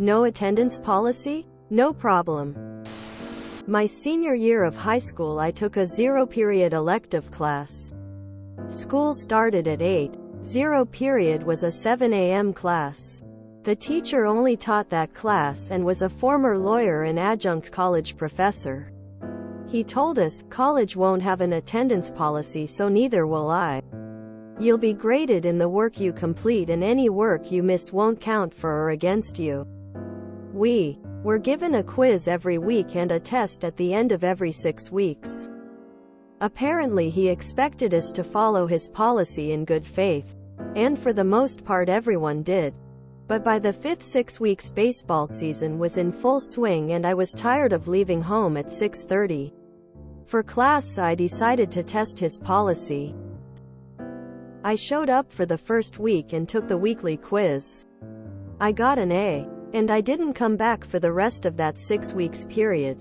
No attendance policy? No problem. My senior year of high school I took a zero-period elective class. School started at 8. Zero period was a 7 a.m. class. The teacher only taught that class and was a former lawyer and adjunct college professor. He told us, college won't have an attendance policy, so neither will I. You'll be graded in the work you complete, and any work you miss won't count for or against you. We were given a quiz every week and a test at the end of every 6 weeks. Apparently he expected us to follow his policy in good faith. And for the most part everyone did. But by the 5th 6 weeks baseball season was in full swing and I was tired of leaving home at 6:30. For class I decided to test his policy. I showed up for the first week and took the weekly quiz. I got an A. And I didn't come back for the rest of that 6 weeks period.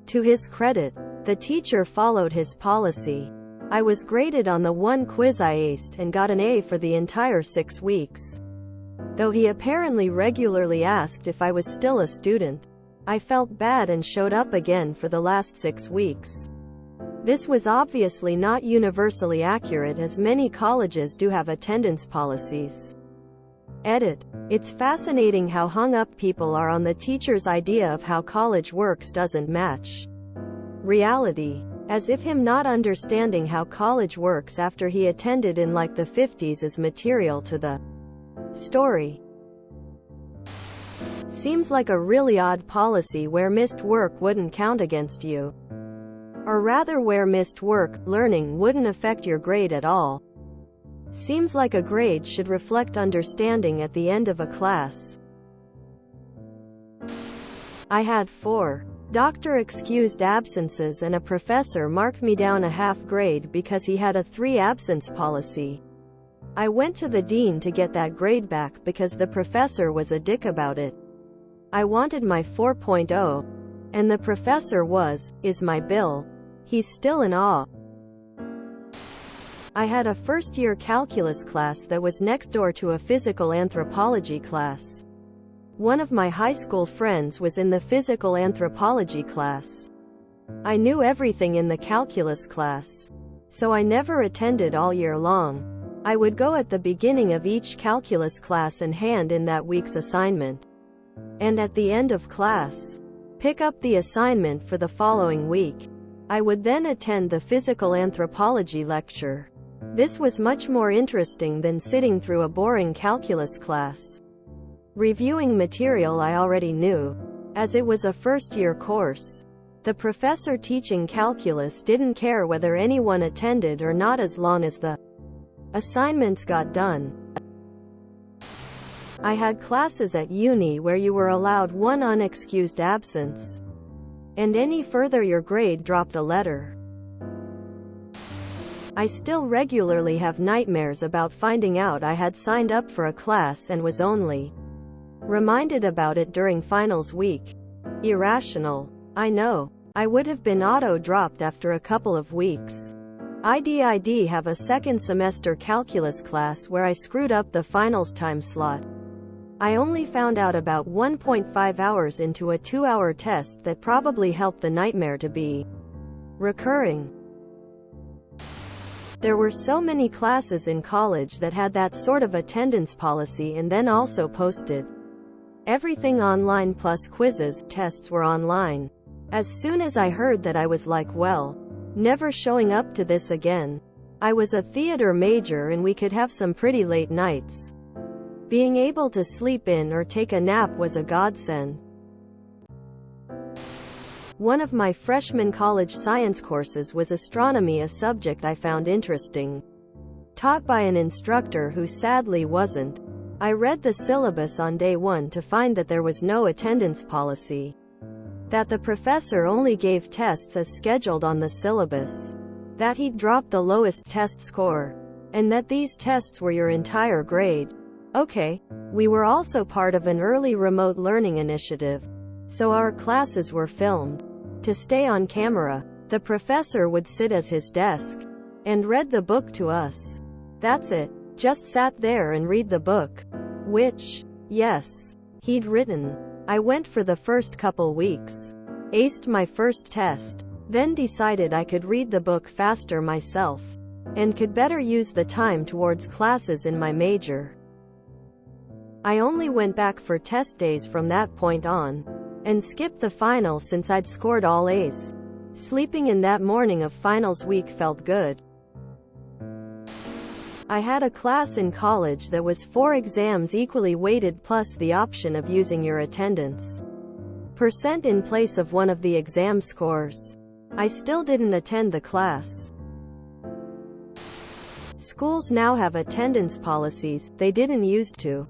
To his credit, the teacher followed his policy. I was graded on the one quiz I aced and got an A for the entire 6 weeks. Though he apparently regularly asked if I was still a student, I felt bad and showed up again for the last 6 weeks. This was obviously not universally accurate, as many colleges do have attendance policies. Edit. It's fascinating how hung up people are on the teacher's idea of how college works doesn't match reality. As if him not understanding how college works after he attended in like the 50s is material to the story. Seems like a really odd policy where missed work wouldn't count against you. Or rather where missed work, learning, wouldn't affect your grade at all. Seems like a grade should reflect understanding at the end of a class. I had 4 doctor excused absences and a professor marked me down a half grade because he had a 3 absence policy. I went to the dean to get that grade back because the professor was a dick about it. I wanted my 4.0. And the professor is my bill. He's still in awe. I had a first-year calculus class that was next door to a physical anthropology class. One of my high school friends was in the physical anthropology class. I knew everything in the calculus class, so I never attended all year long. I would go at the beginning of each calculus class and hand in that week's assignment. And at the end of class, pick up the assignment for the following week. I would then attend the physical anthropology lecture. This was much more interesting than sitting through a boring calculus class, reviewing material I already knew, as it was a first-year course. The professor teaching calculus didn't care whether anyone attended or not as long as the assignments got done. I had classes at uni where you were allowed 1 unexcused absence, and any further your grade dropped a letter. I still regularly have nightmares about finding out I had signed up for a class and was only reminded about it during finals week. Irrational. I know. I would have been auto-dropped after a couple of weeks. I did have a second semester calculus class where I screwed up the finals time slot. I only found out about 1.5 hours into a 2-hour test that probably helped the nightmare to be recurring. There were so many classes in college that had that sort of attendance policy and then also posted everything online, plus quizzes, tests were online. As soon as I heard that, I was like, well, never showing up to this again. I was a theater major and we could have some pretty late nights. Being able to sleep in or take a nap was a godsend. One of my freshman college science courses was astronomy, a subject I found interesting, taught by an instructor who sadly wasn't. I read the syllabus on day 1 to find that there was no attendance policy, that the professor only gave tests as scheduled on the syllabus, that he'd dropped the lowest test score, and that these tests were your entire grade. Okay. We were also part of an early remote learning initiative, so our classes were filmed. To stay on camera, the professor would sit at his desk and read the book to us. That's it. Just sat there and read the book. Which, yes, He'd written. I went for the first couple weeks. Aced my first test. Then decided I could read the book faster myself. And could better use the time towards classes in my major. I only went back for test days from that point on. And skipped the final since I'd scored all A's. Sleeping in that morning of finals week felt good. I had a class in college that was 4 exams equally weighted plus the option of using your attendance % in place of one of the exam scores. I still didn't attend the class. Schools now have attendance policies they didn't used to.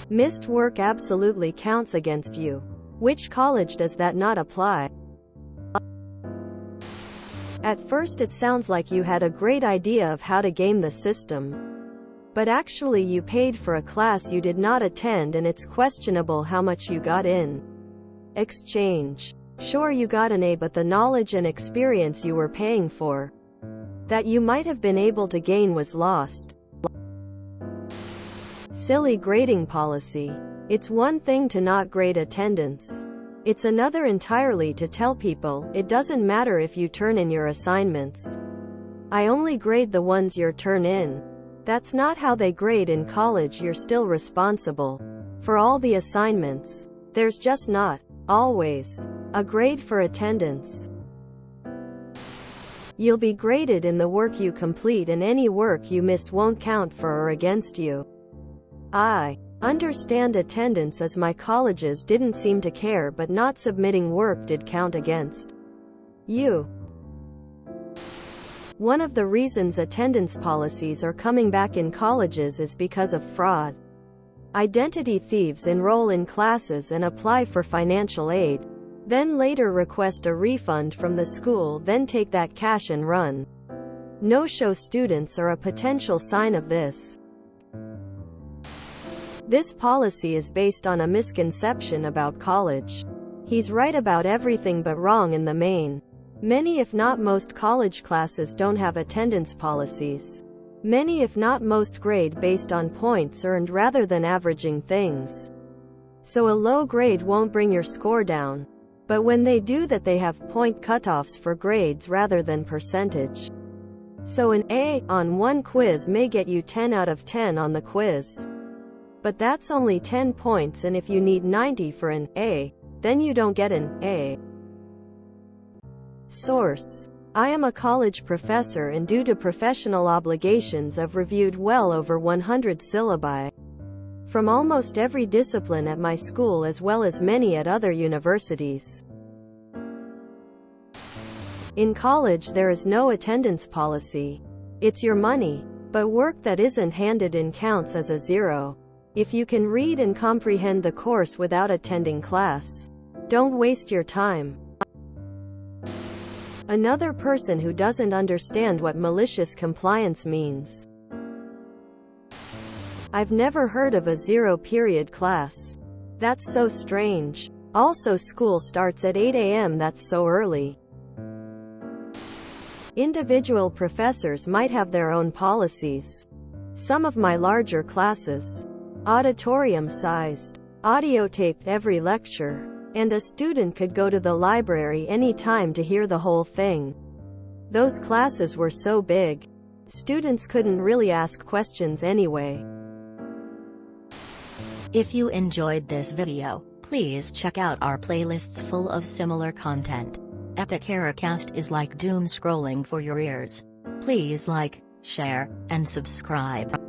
Missed work absolutely counts against you. Which college does that not apply? At first it sounds like you had a great idea of how to game the system. But actually you paid for a class you did not attend and it's questionable how much you got in exchange. Sure, you got an A, but the knowledge and experience you were paying for, that you might have been able to gain, was lost. Silly grading policy. It's one thing to not grade attendance. It's another entirely to tell people, it doesn't matter if you turn in your assignments. I only grade the ones you turn in. That's not how they grade in college. You're still responsible for all the assignments. There's just not always a grade for attendance. You'll be graded in the work you complete, and any work you miss won't count for or against you. I understand attendance, as my colleges didn't seem to care, but not submitting work did count against you. One of the reasons attendance policies are coming back in colleges is because of fraud. Identity thieves enroll in classes and apply for financial aid, then later request a refund from the school, then take that cash and run. No-show students are a potential sign of this. This policy is based on a misconception about college. He's right about everything but wrong in the main. Many if not most college classes don't have attendance policies. Many if not most grade based on points earned rather than averaging things. So a low grade won't bring your score down. But when they do that, they have point cutoffs for grades rather than percentage. So an A on one quiz may get you 10 out of 10 on the quiz. But that's only 10 points, and if you need 90 for an A, then you don't get an A. Source: I am a college professor, and due to professional obligations I've reviewed well over 100 syllabi from almost every discipline at my school as well as many at other universities. In college there is no attendance policy. It's your money. But work that isn't handed in counts as a 0. If you can read and comprehend the course without attending class, don't waste your time. Another person who doesn't understand what malicious compliance means. I've never heard of a 0-period class. That's so strange. Also, school starts at 8 a.m. That's so early. Individual professors might have their own policies. Some of my larger classes, auditorium-sized, audio-taped every lecture, and a student could go to the library any time to hear the whole thing. Those classes were so big, students couldn't really ask questions anyway. If you enjoyed this video, please check out our playlists full of similar content. Epic Eracast is like doom scrolling for your ears. Please like, share, and subscribe.